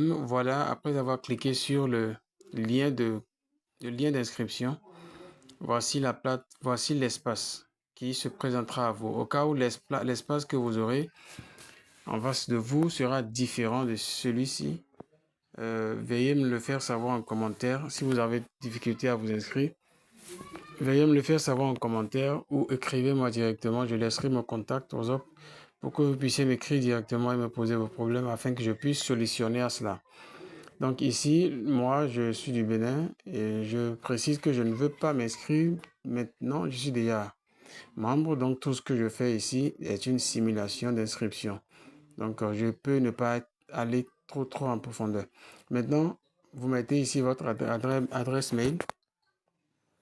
système, voilà, après avoir cliqué sur lien de, le lien d'inscription, voici l'espace qui se présentera à vous. Au cas où l'espace que vous aurez en face de vous sera différent de celui-ci, veuillez me le faire savoir en commentaire. Si vous avez difficulté à vous inscrire, veuillez me le faire savoir en commentaire ou écrivez-moi directement. Je laisserai mon contact aux autres pour que vous puissiez m'écrire directement et me poser vos problèmes afin que je puisse solutionner à cela. Donc ici, moi, je suis du Bénin et je précise que je ne veux pas m'inscrire maintenant. Je suis déjà membre, donc tout ce que je fais ici est une simulation d'inscription. Donc, je peux ne pas aller trop en profondeur. Maintenant, vous mettez ici votre adresse mail.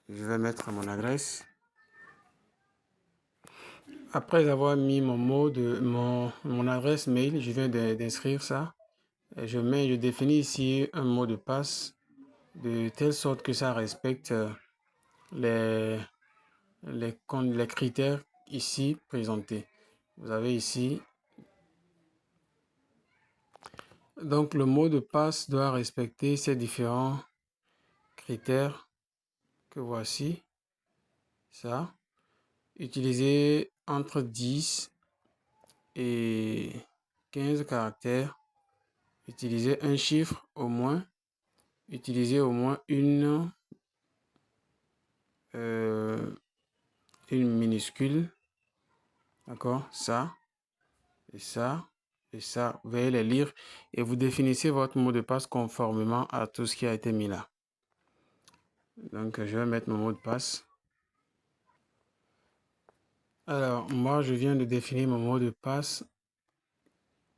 Je vais mettre mon adresse. Après avoir mis mon adresse mail, je viens d'inscrire ça. Je définis ici un mot de passe de telle sorte que ça respecte les, les critères ici présentés. Vous avez ici. Donc, le mot de passe doit respecter ces différents critères que voici. Ça. Utilisez entre 10 et 15 caractères. Utilisez un chiffre au moins. Utilisez au moins une minuscule. D'accord? Ça et ça et ça. Veuillez les lire et vous définissez votre mot de passe conformément à tout ce qui a été mis là. Donc, je vais mettre mon mot de passe. Alors, moi, je viens de définir mon mot de passe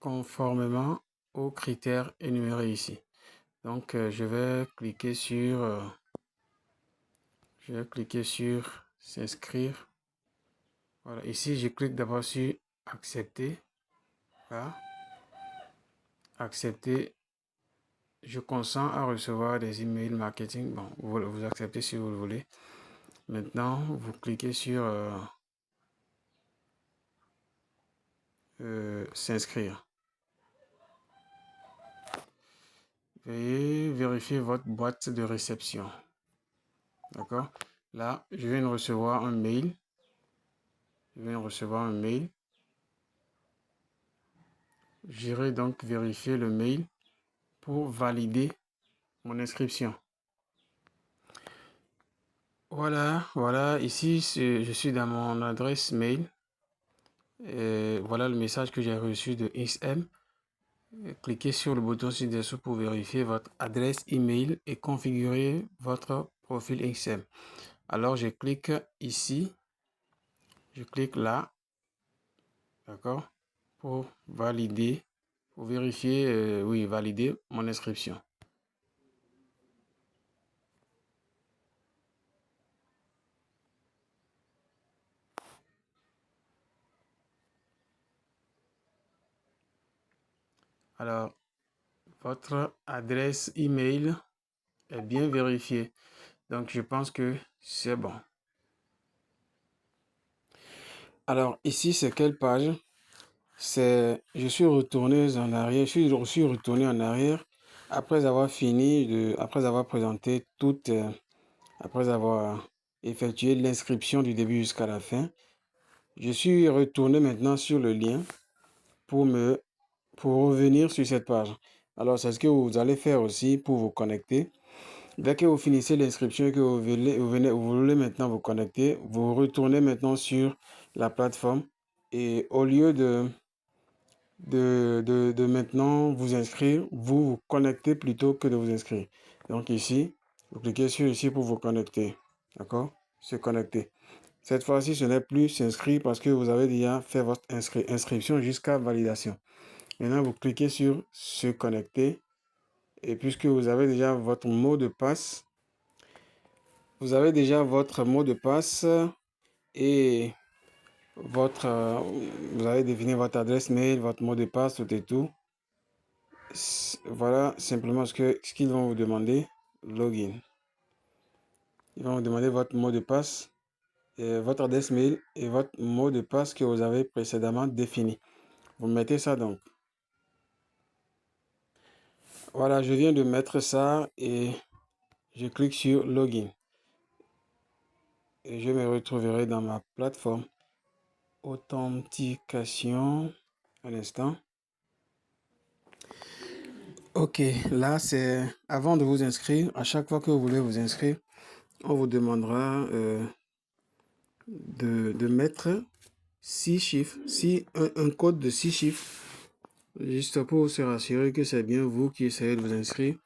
conformément aux critères énumérés ici. Donc, je vais cliquer sur s'inscrire. Voilà, ici, je clique d'abord sur accepter. Là. Accepter. Je consens à recevoir des emails marketing. Bon, vous acceptez si vous le voulez. Maintenant, vous cliquez sur s'inscrire. Veuillez vérifier votre boîte de réception. D'accord? Là, je viens de recevoir un mail. J'irai donc vérifier le mail pour valider mon inscription. Voilà, ici, je suis dans mon adresse mail. Et voilà le message que j'ai reçu de XM. Cliquez sur le bouton ci-dessous pour vérifier votre adresse email et configurer votre profil XM. Alors, je clique ici. Je clique là. D'accord? Pour valider, pour vérifier, oui, valider mon inscription. Alors, votre adresse email est bien vérifiée. Donc, je pense que c'est bon. Alors, ici, c'est quelle page? Je suis retourné en arrière. Je suis retourné en arrière après avoir après avoir présenté après avoir effectué l'inscription du début jusqu'à la fin. Je suis retourné maintenant sur le lien pour revenir sur cette page. Alors, c'est ce que vous allez faire aussi pour vous connecter. Dès que vous finissez l'inscription et que vous voulez maintenant vous connecter, vous retournez maintenant sur la plateforme et au lieu de maintenant vous inscrire, vous vous connectez plutôt que de vous inscrire. Donc ici, vous cliquez sur ici pour vous connecter. D'accord? Se connecter. Cette fois-ci, ce n'est plus s'inscrire parce que vous avez déjà fait votre inscription jusqu'à validation. Maintenant, vous cliquez sur se connecter. Et puisque vous avez déjà votre mot de passe, et vous avez défini votre adresse mail, votre mot de passe, tout et tout. Voilà simplement ce qu'ils vont vous demander. Login. Ils vont vous demander votre mot de passe, votre adresse mail et votre mot de passe que vous avez précédemment défini. Vous mettez ça donc. Voilà, je viens de mettre ça et je clique sur Login. Et je me retrouverai dans ma plateforme. Authentication. Un instant. Ok, là c'est avant de vous inscrire. À chaque fois que vous voulez vous inscrire, on vous demandera de mettre 6 chiffres, un code de 6 chiffres, juste pour se rassurer que c'est bien vous qui essayez de vous inscrire.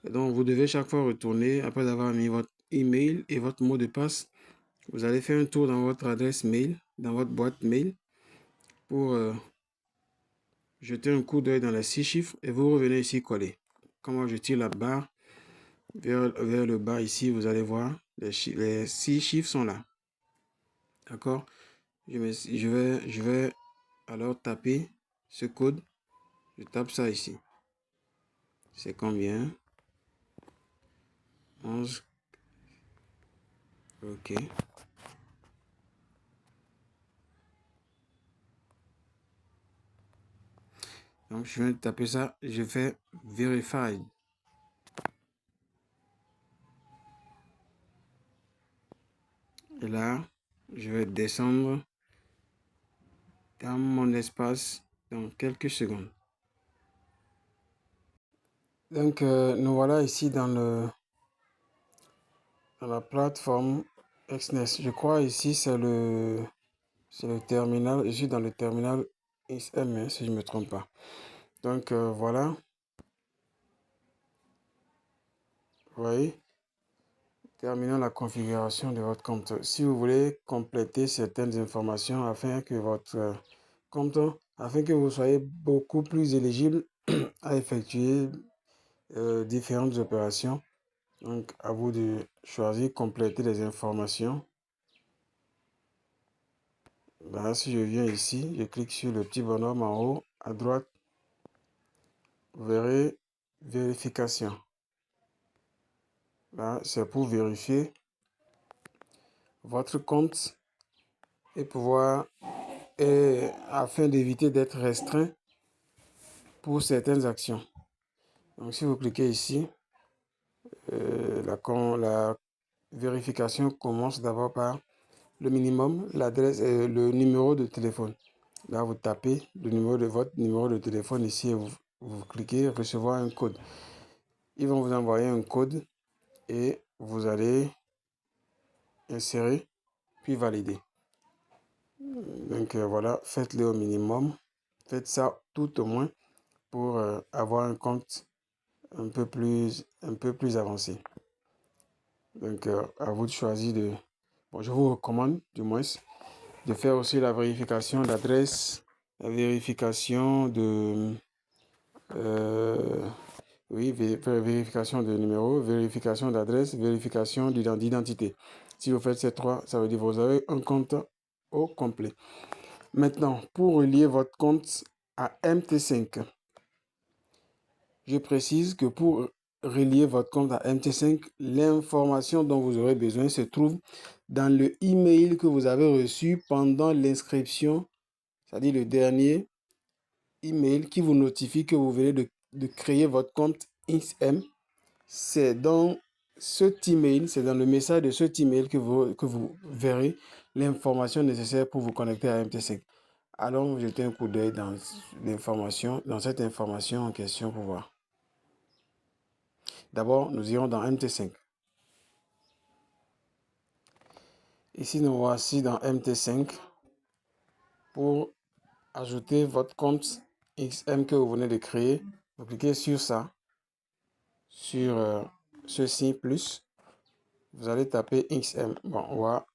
Donc vous devez chaque fois retourner après avoir mis votre email et votre mot de passe. Vous allez faire un tour dans votre adresse mail, dans votre boîte mail, pour jeter un coup d'œil dans les 6 chiffres et vous revenez ici coller. Comment je tire la barre vers le bas ici, vous allez voir, les 6 chiffres sont là. D'accord? Je vais alors taper ce code. Je tape ça ici. C'est combien? 11. Ok. Donc, je viens de taper ça. Je fais Verify. Et là, je vais descendre dans mon espace dans quelques secondes. Donc, nous voilà ici dans la plateforme Exness. Je crois ici, c'est le terminal. Je suis dans le terminal XM, si je ne me trompe pas. Donc, voilà. Vous voyez, terminons la configuration de votre compte. Si vous voulez compléter certaines informations afin que votre compte, afin que vous soyez beaucoup plus éligible à effectuer différentes opérations, donc à vous de choisir compléter les informations. Là, si je viens ici, je clique sur le petit bonhomme en haut à droite, vous verrez vérification. Là, c'est pour vérifier votre compte et pouvoir, et afin d'éviter d'être restreint pour certaines actions. Donc, si vous cliquez ici, la vérification commence d'abord par le minimum, l'adresse et le numéro de téléphone. Là, vous tapez votre numéro de téléphone ici et vous cliquez recevoir un code. Ils vont vous envoyer un code et vous allez insérer puis valider. Donc voilà, faites-le au minimum. Faites ça tout au moins pour avoir un compte un peu plus avancé. Donc à vous de choisir de... Bon, je vous recommande du moins de faire aussi la vérification d'adresse, la vérification de... oui, vérification de numéro, vérification d'adresse, vérification d'identité. Si vous faites ces trois, ça veut dire que vous avez un compte au complet. Maintenant, pour relier votre compte à MT5, je précise que pour relier votre compte à MT5, l'information dont vous aurez besoin se trouve dans le email que vous avez reçu pendant l'inscription, c'est-à-dire le dernier email qui vous notifie que vous venez de créer votre compte XM. C'est dans cet email, c'est dans le message de cet email que vous verrez l'information nécessaire pour vous connecter à MT5. Allons jeter un coup d'œil dans cette information en question pour voir. D'abord, nous irons dans MT5. Ici, nous voici dans MT5 pour ajouter votre compte XM que vous venez de créer. Vous cliquez sur ça, sur ceci plus. Vous allez taper XM. Bon, voilà,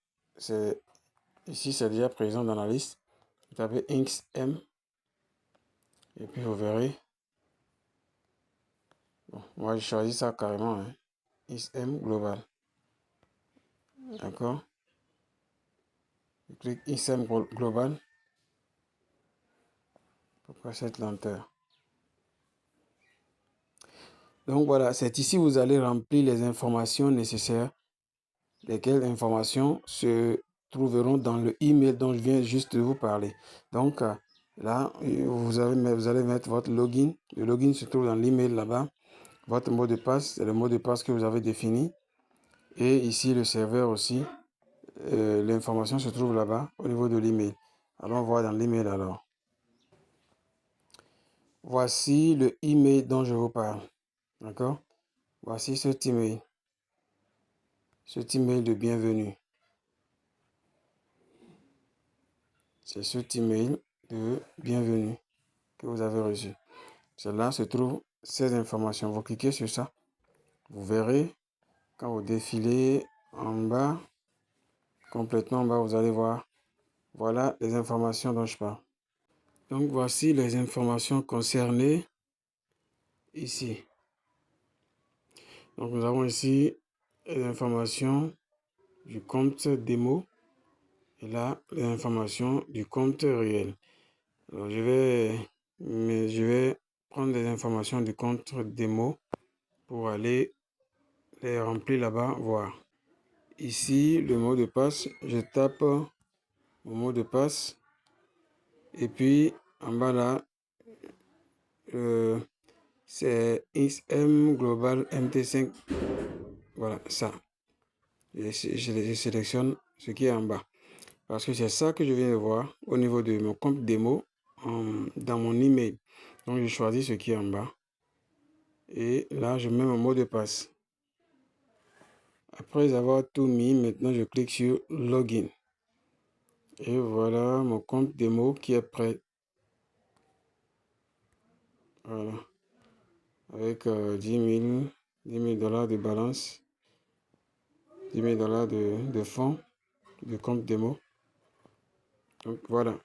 ici, c'est déjà présent dans la liste. Vous tapez XM et puis vous verrez. Bon, moi, je choisis ça carrément. Hein. XM Global. D'accord? Je clique XM Global. Pourquoi cette lenteur? Donc voilà, c'est ici que vous allez remplir les informations nécessaires, lesquelles informations se trouveront dans le email dont je viens juste de vous parler. Donc là, vous allez mettre votre login. Le login se trouve dans l'email là-bas. Votre mot de passe, c'est le mot de passe que vous avez défini. Et ici, le serveur aussi. L'information se trouve là-bas, au niveau de l'email. Allons voir dans l'email alors. Voici le email dont je vous parle. D'accord? Voici cet email. Cet email de bienvenue. C'est cet email de bienvenue que vous avez reçu. Là se trouvent ces informations. Vous cliquez sur ça. Vous verrez, quand vous défilez en bas, complètement en bas, vous allez voir. Voilà les informations dont je parle. Donc voici les informations concernées ici. Donc nous avons ici les informations du compte démo et là les informations du compte réel. Alors je vais prendre les informations du compte démo pour aller les remplir là-bas, voir. Ici le mot de passe, je tape mon mot de passe et puis en bas là c'est XM Global MT5. Voilà ça. Je sélectionne ce qui est en bas. Parce que c'est ça que je viens de voir au niveau de mon compte démo dans mon email. Donc je choisis ce qui est en bas. Et là, je mets mon mot de passe. Après avoir tout mis, maintenant je clique sur Login. Et voilà mon compte démo qui est prêt. Voilà. Avec 10 000 dollars de balance. 10 000 dollars de fonds de compte démo. Donc voilà.